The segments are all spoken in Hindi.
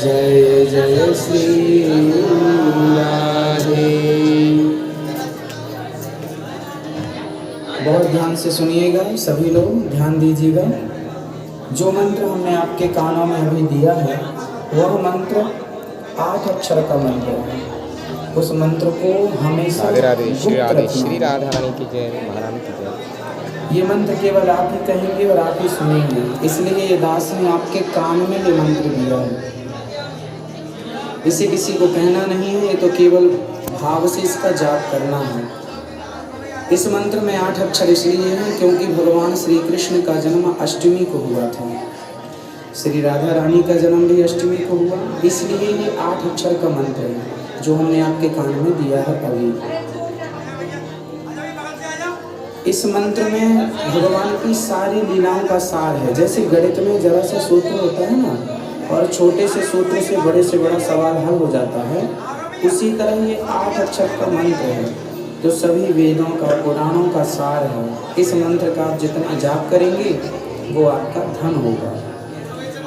जय जय श्री राधे। बहुत ध्यान से सुनिएगा, सभी लोग ध्यान दीजिएगा। जो मंत्र हमने आपके कानों में अभी दिया है वह मंत्र 8 अक्षर का मंत्र है। उस मंत्र को हमेशा राधे राधे श्री राधे गुप्त श्री रखना। राधा रानी की जय, महारानी की जय। ये मंत्र केवल आप ही कहेंगे और आप ही सुनेंगे, इसलिए ये दास ने आपके कान में ये मंत्र दिया है। इसे किसी को कहना नहीं है, ये तो केवल भाव से इसका जाप करना है। इस मंत्र में 8 अक्षर इसलिए हैं क्योंकि भगवान श्री कृष्ण का जन्म अष्टमी को हुआ था। श्री राधा रानी का जन्म भी अष्टमी को हुआ, इसलिए ये 8 अक्षर का मंत्र है जो हमने आपके कान में दिया है अभी। इस मंत्र में भगवान की सारी लीलाओं का सार है। जैसे गणित में जरा सा सूत्र होता है ना, और छोटे से सूत्र से बड़ा सवाल हल हो जाता है, उसी तरह ये 8 अक्षर का मंत्र है जो सभी वेदों का, पुराणों का सार है। इस मंत्र का आप जितना जाप करेंगे वो आपका धन होगा।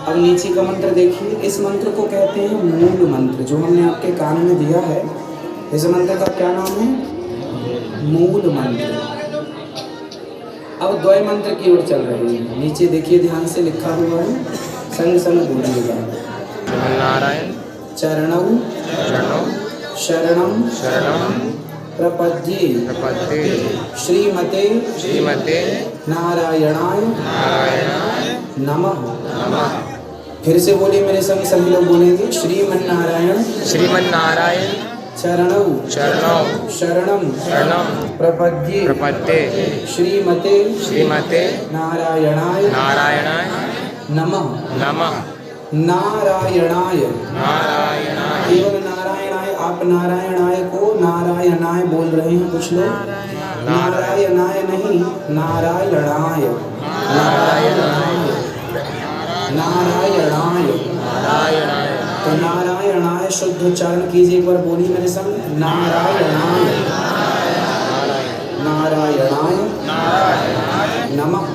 अब नीचे का मंत्र देखिए। इस मंत्र को कहते हैं मूल मंत्र, जो हमने आपके कान में दिया है। इस मंत्र का क्या नाम है? मूल मंत्र। अब द्वय मंत्र की ओर चल रहे हैं। नीचे देखिए, ध्यान से लिखा हुआ है, संग संग बोलिएगा। नारायण चरणौ शरणम प्रपद्ये श्रीमते नारायणाय नमः। फिर से बोलिए मेरे संग, सभी लोग बोलेंगे। श्रीमन्नारायण चरणौ शरणम प्रपद्ये श्रीमते नारायणाय नमः। नारायणाय, केवल नारायणाय। आप नारायणाय को नारायणाय बोल रहे हैं कुछ लोग, नारायणाय नहीं, नारायणाय। तो नारायणाय शुद्ध उच्चारण कीजिए, एक बार बोलिए मेरे संग। नारायणाय नमः।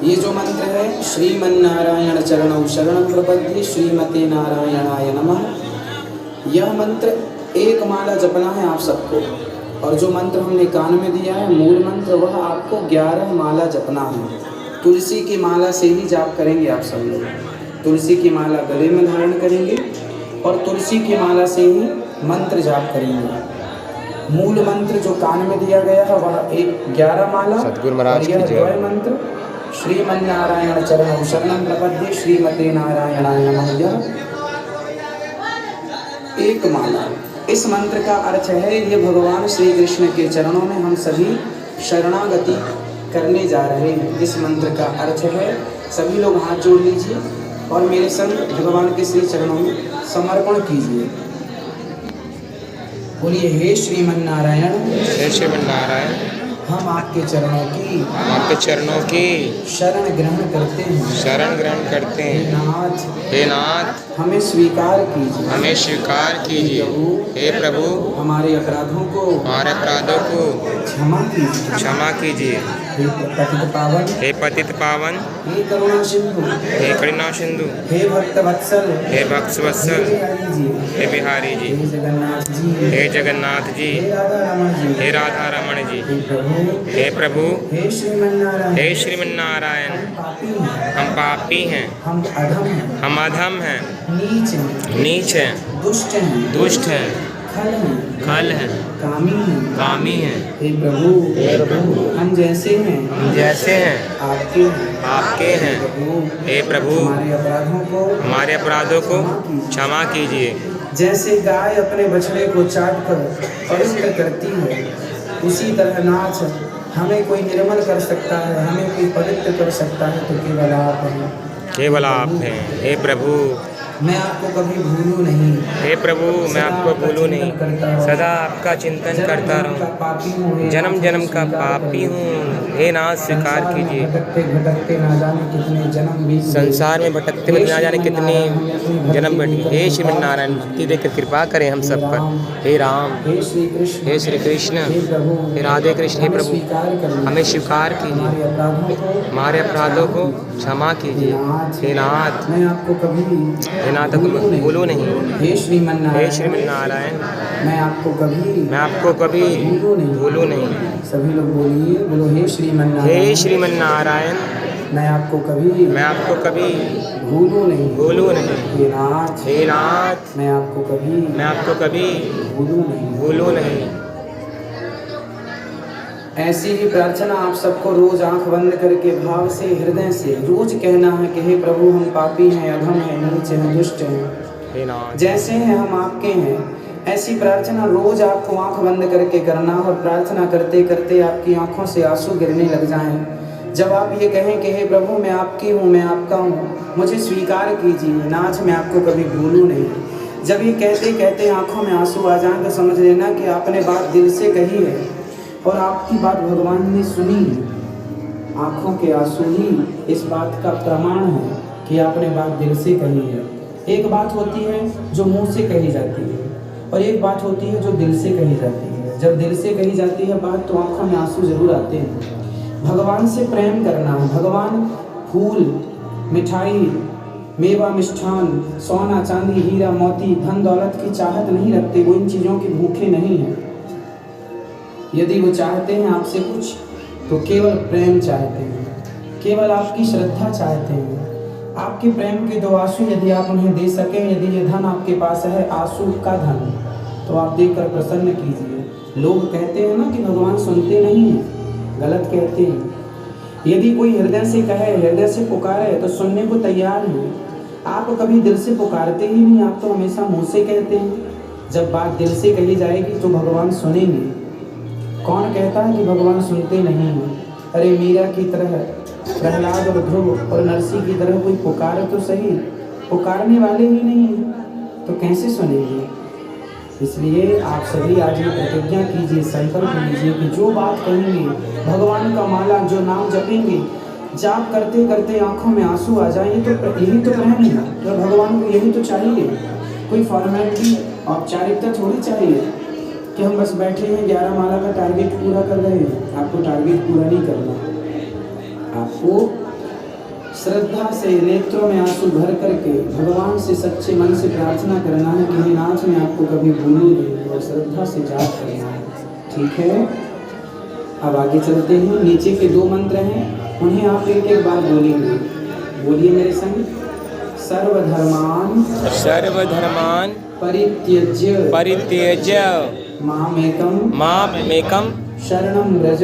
ये जो मंत्र है, श्रीमन्नारायण चरणौ शरणं प्रपद्ये श्रीमते नारायणाय नमः, यह मंत्र एक माला जपना है आप सबको। और जो मंत्र हमने कान में दिया है मूल मंत्र, वह आपको 11 माला जपना है। तुलसी की माला से ही जाप करेंगे आप सब लोग। तुलसी की माला गले में धारण करेंगे और तुलसी की माला से ही मंत्र जाप करेंगे। मूल मंत्र जो कान में दिया गया है वह 11 माला, सद्गुरु महाराज की जय। द्वय मंत्र श्रीमन्नारायण चरणौ शरणं प्रपद्ये श्रीमते नारायणाय नमः, एक माला। इस मंत्र का अर्थ है, ये भगवान श्री कृष्ण के चरणों में हम सभी शरणागति करने जा रहे हैं। इस मंत्र का अर्थ है, सभी लोग हाथ जोड़ लीजिए और मेरे संग भगवान के श्री चरणों में समर्पण कीजिए। बोलिए, हे श्रीमन्नारायण, हम आपके चरणों की शरण ग्रहण करते हैं। हे नाथ, हमें स्वीकार कीजिए। हे प्रभु, हमारे अपराधों को क्षमा कीजिए। हे पतित पावन, हे करुणा सिंधु, हे भक्त वत्सल, हे बिहारी जी, हे जगन्नाथ जी, हे राधा रमण जी, हे प्रभु, हे श्रीमन्नारायण, हम पापी हैं, हम अधम हैं, नीच हैं, दुष्ट हैं, खल हैं, कामी हैं। हे प्रभु, हम जैसे हैं आपके हैं। हे प्रभु, हमारे अपराधों को क्षमा कीजिए। जैसे गाय अपने बछड़े को चाट कर पवित्र करती है, उसी तरह नाथ हमें कोई निर्मल कर सकता है, हमें कोई पवित्र कर सकता है तो केवल आप हैं। हे प्रभु, मैं आपको कभी भूलूं नहीं। हे प्रभु मैं आपको भूलूं नहीं, सदा आपका चिंतन करता रहूं। जन्म जन्म का पापी हूँ, हे नाथ स्वीकार कीजिए। भटकते भटकते ना जाने कितने जन्म बीत गए। संसार में भटकते हुए ना जाने कितने जन्म बैठे। हे श्रीमन नारायण, भक्ति देकर कृपा करें हम सब पर। हे राम, हे श्री कृष्ण, हे श्री कृष्ण, हे प्रभु, हे राधे कृष्ण, हे प्रभु हमें स्वीकार कीजिए, हमारे अपराधों को क्षमा कीजिए। हे नाथ, मैं आपको कभी हे नाथ भूलूं नहीं। हे श्रीमन हे नारायण, श्रीमन नारायण, मैं आपको कभी भूलूं नहीं। सभी लोग बोलिए, बोलो हे श्रीमन नारायण, हे श्रीमन नारायण, मैं आपको कभी भूलूं नहीं। हे नाथ, मैं आपको कभी भूलूं नहीं। ऐसी ही प्रार्थना आप सबको रोज आंख बंद करके भाव से, हृदय से रोज कहना है कि हे प्रभु हम पापी हैं, अधम हैं, नीच हैं, दुष्ट हैं, जैसे हैं हम आपके हैं। ऐसी प्रार्थना रोज आपको आंख बंद करके करना, और प्रार्थना करते करते आपकी आंखों से आंसू गिरने लग जाएं। जब आप ये कहें कि हे प्रभु मैं आपकी हूँ, मैं आपका हूँ, मुझे स्वीकार कीजिए, नाथ मैं आपको कभी भूलूं नहीं। जब ये कहते कहते आंखों में आंसू आ जाएं तो समझ लेना कि आपने बात दिल से कही है और आपकी बात भगवान ने सुनी है। आंखों के आंसू ही इस बात का प्रमाण है कि आपने बात दिल से कही है। एक बात होती है जो मुंह से कही जाती है, और एक बात होती है जो दिल से कही जाती है। जब दिल से कही जाती है बात तो आंखों में आंसू जरूर आते हैं। भगवान से प्रेम करना है। भगवान फूल, मिठाई, मेवा, मिष्ठान, सोना, चांदी, हीरा, मोती, धन दौलत की चाहत नहीं रखते। वो इन चीज़ों के भूखे नहीं हैं। यदि वो चाहते हैं आपसे कुछ तो केवल प्रेम चाहते हैं, केवल आपकी श्रद्धा चाहते हैं। आपके प्रेम के 2 आंसू यदि आप उन्हें दे सकें, यदि ये धन आपके पास है, आंसू का धन, तो आप देकर प्रसन्न कीजिए। लोग कहते हैं ना कि भगवान सुनते नहीं हैं, गलत कहते हैं। यदि कोई हृदय से कहे, हृदय से पुकारे तो सुनने को तैयार है। आप कभी दिल से पुकारते ही नहीं, आप तो हमेशा मुंह से कहते हैं। जब बात दिल से कही जाएगी तो भगवान सुनेंगे। कौन कहता है कि भगवान सुनते नहीं हैं? अरे मीरा की तरह, प्रहलाद और ध्रुव और नरसी की तरह कोई पुकारे तो सही, पुकारने वाले ही नहीं हैं तो कैसे सुनेंगे? इसलिए आप सभी आज ये प्रतिज्ञा कीजिए, संकल्प लीजिए कि जो बात कहेंगे, भगवान का माला जो नाम जपेंगे, जाप करते करते आंखों में आंसू आ जाए, तो यही तो प्रेम है। तो भगवान को यही तो चाहिए। कोई फॉर्मेलिटी, औपचारिकता थोड़ी चाहिए कि हम बस बैठे हैं 11 माला का टारगेट पूरा कर रहे हैं। आपको टारगेट पूरा नहीं करना, आपको श्रद्धा से नेत्रों में आंसू भर करके भगवान से सच्चे मन से प्रार्थना करना है कि हे नाथ मैं आपको कभी भूलूं नहीं, और श्रद्धा से जाप करना है। ठीक है, अब आगे चलते हैं। नीचे के 2 मंत्र हैं, उन्हें आप एक एक बार बोलेंगे। बोलिए मेरे संग। सर्वधर्मान परित्यज्य मामेकं शरणं व्रज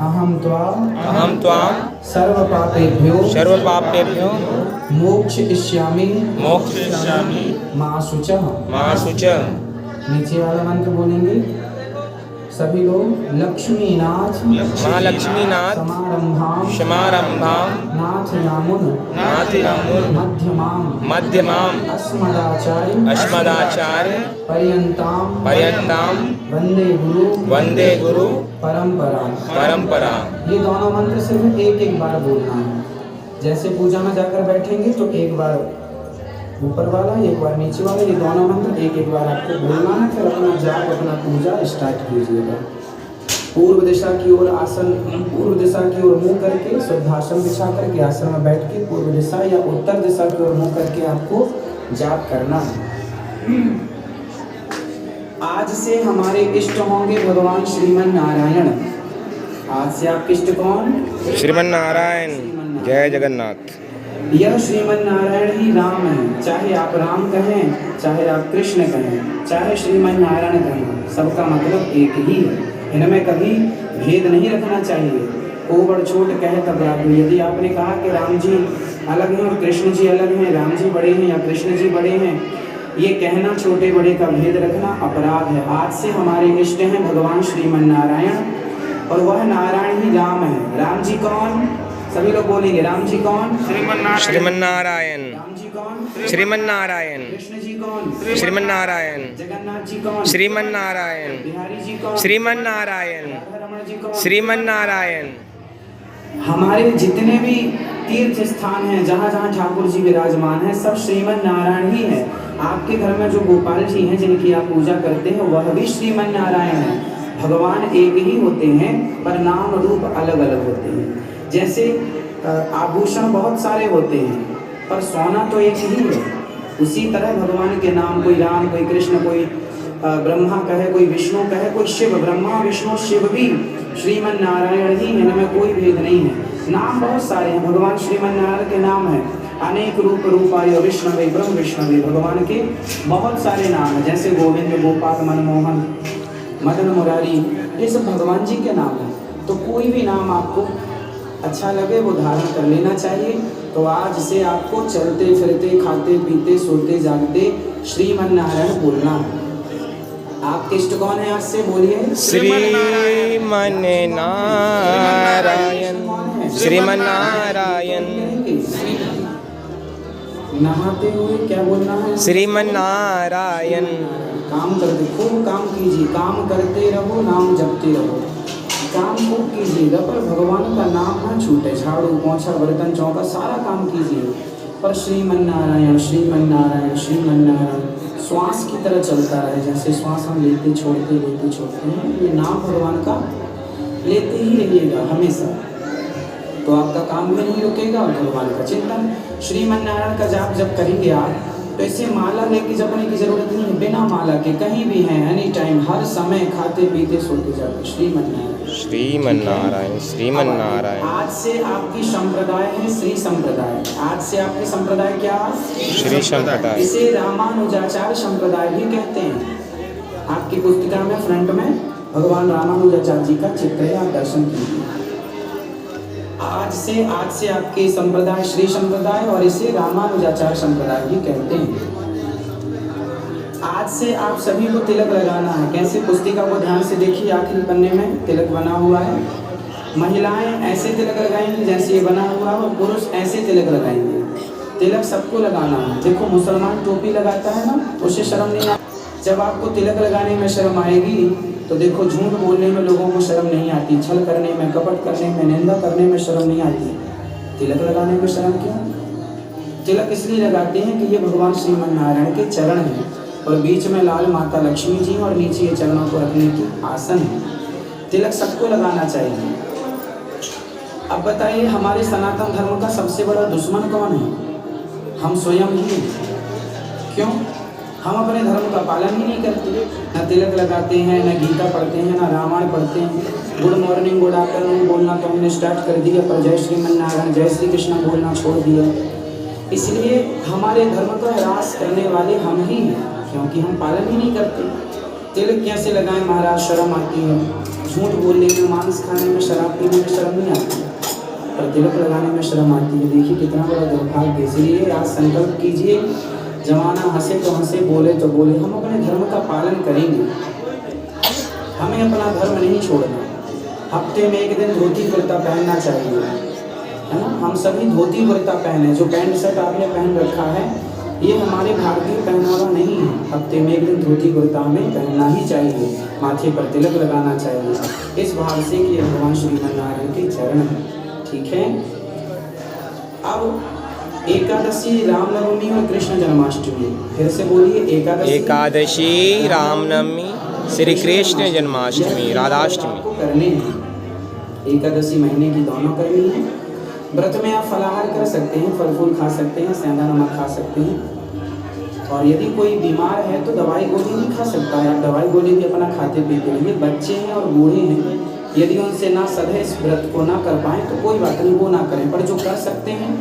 अहं त्वां सर्वपापेभ्यो मोक्षयिष्यामि मा शुचः। नीचे वाला मंत्र बोलेंगे सभी लोग। लक्ष्मीनाथ समारंभां नाथ मध्यमां अस्मदाचार्य पर्यन्तां वंदे गुरु परंपरा। ये दोनों मंत्र सिर्फ एक बार बोलना है। जैसे पूजा में जाकर बैठेंगे तो एक बार ऊपर वाला, एक बार नीचे वाला, ये दोनों मंत्र एक बार आपको बोलना है। फिर अपना जाप, अपना पूजा स्टार्ट कीजिएगा। पूर्व दिशा की ओर आसन, पूर्व दिशा की ओर मुंह करके शुद्धासन बिछा करके आसन में बैठ के पूर्व दिशा या उत्तर दिशा की ओर मुंह करके आपको जाप करना है। आज से हमारे इष्ट होंगे भगवान श्रीमन नारायण। आज से आपके इष्ट कौन? श्रीमन नारायण। जय जगन्नाथ। यह श्रीमन नारायण ही राम है। चाहे आप राम कहें, चाहे आप कृष्ण कहें, चाहे श्रीमन नारायण कहें, सबका मतलब एक ही है। इनमें कभी भेद नहीं रखना चाहिए। ओ बड़ छोट कहे तब राघव। यदि आपने कहा कि राम जी अलग हैं और कृष्ण जी अलग हैं, राम जी बड़े हैं या कृष्ण जी बड़े हैं, ये कहना छोटे बड़े का भेद रखना अपराध है। आज से हमारे इष्ट हैं भगवान श्रीमन नारायण, और वह नारायण ही राम है। राम जी कौन? सभी लोग बोलेंगे राम जी कौन? श्रीमन्नारायण। राम जी कौन? श्रीमन्नारायण। कृष्ण जी कौन? श्रीमन्नारायण। जगन्नाथ जी कौन? श्रीमन्नारायण। बिहारी जी कौन? श्रीमन्नारायण। राधा रमण जी कौन? श्रीमन्नारायण। हमारे जितने भी तीर्थ स्थान हैं, जहाँ जहाँ ठाकुर जी विराजमान हैं, सब श्रीमन नारायण ही है। आपके घर में जो गोपाल जी हैं जिनकी आप पूजा करते हैं, वह भी श्रीमन नारायण है। भगवान एक ही होते हैं पर नाम रूप अलग अलग होते हैं। जैसे आभूषण बहुत सारे होते हैं पर सोना तो एक ही है, उसी तरह भगवान के नाम, कोई राम, कोई कृष्ण, कोई ब्रह्मा कहे, कोई विष्णु कहे, कोई शिव। ब्रह्मा विष्णु शिव भी श्रीमन नारायण ही, इनमें कोई भेद नहीं है। नाम बहुत सारे हैं, भगवान श्रीमन नारायण के नाम है अनेक रूप रूपाय विष्णवे ब्रह्म विष्णवे। भगवान के बहुत सारे नाम हैं, जैसे गोविंद, गोपाल, मनमोहन, मदन मुरारी, ये सब भगवान जी के नाम हैं। तो कोई भी नाम आपको अच्छा लगे वो धारण कर लेना चाहिए। तो आज से आपको चलते फिरते, खाते पीते, सोते जागते श्रीमन नारायण बोलना है। आपके इष्ट कौन है? आज से बोलिए श्रीमन्नारायण। श्रीमन्नारायण। नहाते हुए क्या बोलना है? श्रीमन्नारायण। काम करते खूब काम कीजिए, काम करते रहो, नाम जपते रहो। काम खूब कीजिएगा पर भगवान का नाम ना छूटे। झाड़ू पोंछा बर्तन चौका सारा काम कीजिए पर श्रीमन्नारायण श्रीमन्नारायण श्रीमन्नारायण श्वास की तरह चलता रहे। जैसे श्वास हम लेते छोड़ते हैं, ये नाम भगवान का लेते ही रहिएगा हमेशा, तो आपका काम भी नहीं रुकेगा और भगवान का चिंतन। श्रीमन्नारायण का जाप जब करेंगे आप, तो इसे माला लेके जपने की जरूरत नहीं है। बिना माला के कहीं भी हैं, एनी टाइम, हर समय, खाते पीते सोते जाते श्रीमन्नारायण श्रीमन्नारायण। श्रीमन्नारायण। आज से आपकी संप्रदाय है श्री संप्रदाय। आज से आपकी संप्रदाय क्या? श्री संप्रदाय। इसे रामानुजाचार्य संप्रदाय भी कहते हैं। आपकी पुस्तिका में फ्रंट में भगवान रामानुजाचार्य जी का चित्र है, आप दर्शन कीजिए। आज से आपके संप्रदाय श्री संप्रदाय और इसे रामानुजाचार्य संप्रदाय भी कहते हैं। आज से आप सभी को तिलक लगाना है। कैसे? पुस्तिका को ध्यान से देखिए, आखिरी पन्ने में तिलक बना हुआ है। महिलाएं ऐसे तिलक लगाएंगी जैसे ये बना हुआ है, और पुरुष ऐसे तिलक लगाएंगे। तिलक सबको लगाना है। देखो मुसलमान टोपी लगाता है ना, उसे शर्म नहीं आती। जब आपको तिलक लगाने में शर्म आएगी तो देखो झूठ बोलने में लोगों को शर्म नहीं आती, छल करने में, कपट करने में, निंदा करने में शर्म नहीं आती। तिलक लगाने में शर्म क्यों? तिलक इसलिए लगाते हैं कि ये भगवान श्रीमन नारायण के चरण हैं और बीच में लाल माता लक्ष्मी जी और नीचे ये चरणों को रखने की आसन है। तिलक सबको लगाना चाहिए। अब बताइए, हमारे सनातन धर्म का सबसे बड़ा दुश्मन कौन है? हम स्वयं ही हैं। क्यों? हम अपने धर्म का पालन ही नहीं करते। न तिलक लगाते हैं, न गीता पढ़ते हैं, न रामायण पढ़ते हैं। गुड मॉर्निंग, गुड आफ्टरनून बोलना तो हमने स्टार्ट कर दिया, पर जय श्रीमन नारायण, जय श्री कृष्ण बोलना छोड़ दिया। इसलिए हमारे धर्म का ह्रास करने वाले हम ही हैं, क्योंकि हम पालन ही नहीं करते। तिलक कैसे लगाएं महाराज? शर्म आती है। झूठ बोलने में, मांस खाने में, शराब पीने में शर्म नहीं आती, पर तिलक लगाने में शर्म आती है। देखिए कितना बड़ा दुर्भाग्य। इसलिए आज संकल्प कीजिए, जमाना हंसे तो हंसे, बोले तो बोले, हम अपने धर्म का पालन करेंगे। हमें अपना धर्म नहीं छोड़ना। हफ्ते में एक दिन धोती कुर्ता पहनना चाहिए, है ना? हम सभी धोती कुर्ता पहने। जो पैंट शर्ट आपने पहन रखा है ये हमारे भारतीय पहनावा नहीं है। हफ्ते में एक दिन धोती कुर्ता हमें पहनना ही चाहिए। माथे पर तिलक लगाना चाहिए इस भाव से कि भगवान श्रीमन नारायण के चरण हैं। ठीक है। अब एकादशी, रामनवमी और कृष्ण जन्माष्टमी, फिर से बोलिए। एकादशी, रामनवमी, श्री कृष्ण जन्माष्टमी, राधाष्टमी करनी है। एकादशी महीने की दोनों करनी है। व्रत में आप फलाहार कर सकते हैं, फल फूल खा सकते हैं, सेंधा नमक खा सकते हैं। और यदि कोई बीमार है तो दवाई गोली नहीं खा सकता है। आप दवाई गोली भी अपना खाते पीते रहिए। बच्चे हैं और बूढ़े हैं, यदि उनसे ना सधे इस व्रत को ना कर पाएँ तो कोई बात नहीं, वो ना करें। पर जो कर सकते हैं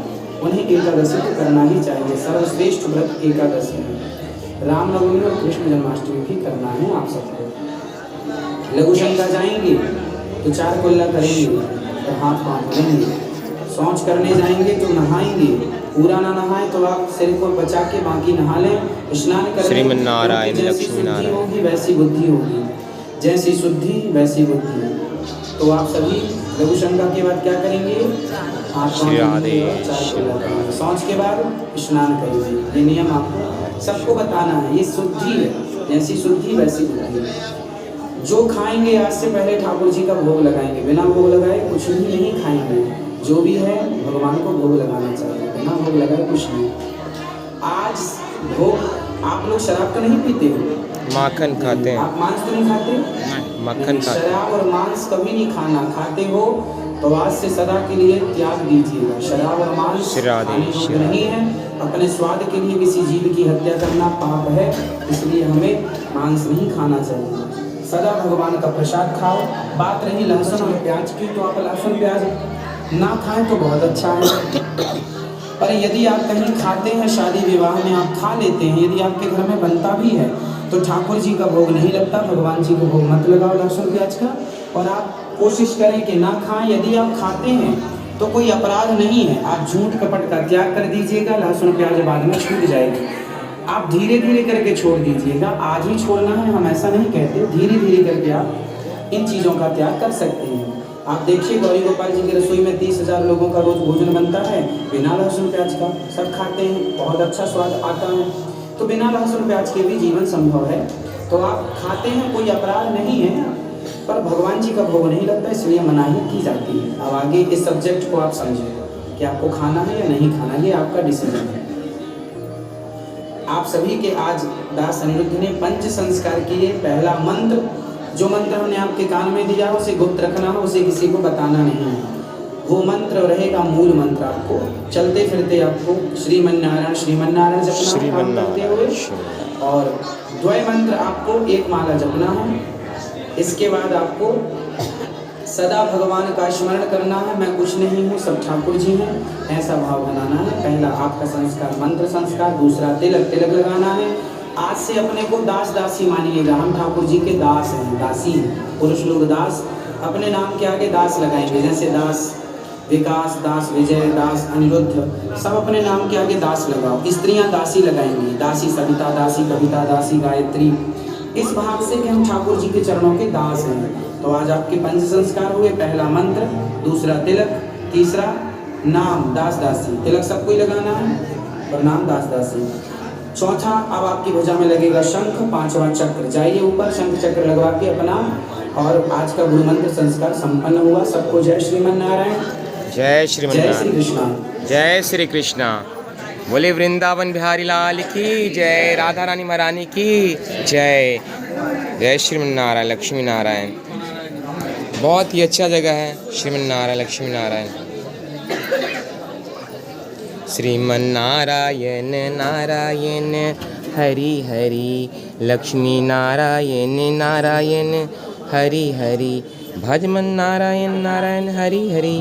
उन्हें एकादशी तो करना ही चाहिए। सर्वश्रेष्ठ व्रत एकादशी है। रामनवमी और कृष्ण जन्माष्टमी भी करना है आप सबको। लघु शंका जाएंगे तो 4 कुल्ला करेंगे, तो हाथ पाँव धोएंगे। शौच करने जाएंगे तो नहाएंगे। पूरा ना नहाए तो आप सिर को बचा के बाकी नहा लें। स्नान करें। श्रीमन्नारायण, लक्ष्मी नारायण होगी वैसी बुद्धि होगी, जैसी शुद्धि वैसी बुद्धि। तो आप सभी लघु शंका के बाद क्या करेंगे? श्री राधे शौच के बाद स्नान करिए। ये नियम आपको सबको बताना है। ये शुद्धि है, जैसी शुद्धि वैसी बुद्धि। जो खाएंगे आज से पहले ठाकुर जी का भोग लगाएंगे, बिना भोग लगाए कुछ भी नहीं खाएंगे। जो भी है भगवान को भोग लगाना चाहिए, बिना भोग लगाए कुछ नहीं। आज भोग आप लोग शराब तो नहीं पीते हो, माखन खाते हैं। आप मांस तो नहीं खाते? मक्खन खाते हैं। शराब और मांस कभी नहीं खाना। खाते हो तो आज से सदा के लिए त्याग दीजिएगा। शराब और मांस श्री राधे, खाने योग्य श्री राधे। नहीं है। अपने स्वाद के लिए किसी जीव की हत्या करना पाप है, इसलिए हमें मांस नहीं खाना चाहिए। सदा भगवान का प्रसाद खाओ। बात रही लहसुन और प्याज की, तो आप लहसुन प्याज ना खाएं तो बहुत अच्छा है। पर यदि आप कहीं खाते हैं, शादी विवाह में आप खा लेते हैं, यदि आपके घर में बनता भी है, तो ठाकुर जी का भोग नहीं लगता, भगवान जी को भोग मत लगाओ लहसुन प्याज का। और आप कोशिश करें कि ना खाएं। यदि आप खाते हैं तो कोई अपराध नहीं है, आप झूठ कपट का त्याग कर दीजिएगा। लहसुन प्याज बाद में छूट जाएगी। आप धीरे धीरे करके छोड़ दीजिएगा। आज ही छोड़ना है हम ऐसा नहीं कहते, धीरे धीरे करके आप इन चीज़ों का त्याग कर सकते हैं। आप देखिए गौरी गोपाल जी की रसोई में 30,000 लोगों का रोज भोजन बनता है बिना लहसुन प्याज का। सब खाते हैं, बहुत अच्छा स्वाद आता है। तो बिना लहसुन प्याज के भी जीवन संभव है। तो आप खाते हैं, कोई अपराध नहीं है, पर भगवान जी का भोग नहीं लगता, इसलिए मनाही की जाती है। अब आगे इस सब्जेक्ट को आप समझें कि आपको खाना है या नहीं खाना, ये आपका डिसीजन है। आप सभी के आज दास अनिरुद्ध ने पंच संस्कार किए। पहला मंत्र, जो मंत्र हमने आपके कान में दिया उसे गुप्त रखना है, उसे किसी को बताना नहीं है। वो मंत्र रहेगा मूल मंत्र। आपको चलते फिरते आपको श्रीमन्नारायण श्रीमन्नारायण जपना है काम करते हुए, और द्वय मंत्र आपको एक माला जपना है। इसके बाद आपको सदा भगवान का स्मरण करना है। मैं कुछ नहीं हूँ, सब ठाकुर जी हैं, ऐसा भाव बनाना है। पहला आपका संस्कार मंत्र संस्कार। दूसरा तिलक, तिलक लगाना है। आज से अपने को दास दासी मानिएगा। हम ठाकुर जी के दास हैं, दासी हैं। पुरुष लोग दास अपने नाम के आगे दास लगाएंगे, जैसे दास विकास, दास विजय, दास अनिरुद्ध, सब अपने नाम के आगे दास लगाओ। स्त्रियां दासी लगाएंगी, दासी सविता, दासी कविता, दासी गायत्री, इस भाव से कि हम ठाकुर जी के चरणों के दास हैं। तो आज आपके पंच संस्कार हुए। पहला मंत्र, दूसरा तिलक, तीसरा नाम दास दासी। तिलक सबको ही लगाना है और नाम दास दासी। चौथा, अब आपकी भुजा में लगेगा शंख। पांचवा चक्र, जाइए ऊपर शंख चक्र लगवा के अपना। और आज का गुरु मंत्र संस्कार संपन्न हुआ। सबको जय श्रीमन्नारायण, जय जय श्री श्रीमन्नारायण, कृष्णा। जय श्री कृष्णा। बोले वृंदावन बिहारी लाल की जय, राधा रानी महारानी की जय। जय श्रीमन्नारायण लक्ष्मी नारायण। बहुत ही अच्छा जगह है श्रीमन्नारायण लक्ष्मी नारायण। श्रीमन्नारायण नारायण हरि हरि, लक्ष्मी नारायण नारायण हरि हरि, भजमन नारायण नारायण हरि हरि।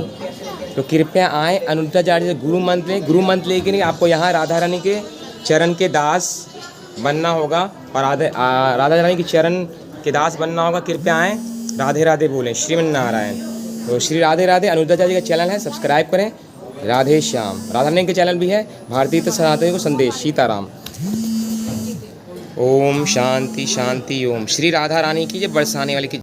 तो कृपया आए अनुरुद्धाचार्य से गुरु मंत्र लेकर आपको यहाँ राधा रानी के चरण के दास बनना होगा और राधा रानी के चरण के दास बनना होगा। कृपया आए, राधे राधे बोलें, श्रीमन्नारायण। तो श्री राधे राधे। अनुरुद्धाचार्य का चैनल है, सब्सक्राइब करें। राधे श्याम। राधा रानी के चैनल भी है, भारतीय सनातन को संदेश, सीताराम। ओम शांति शांति ओम। श्री राधा रानी की जब बरसाने वाली की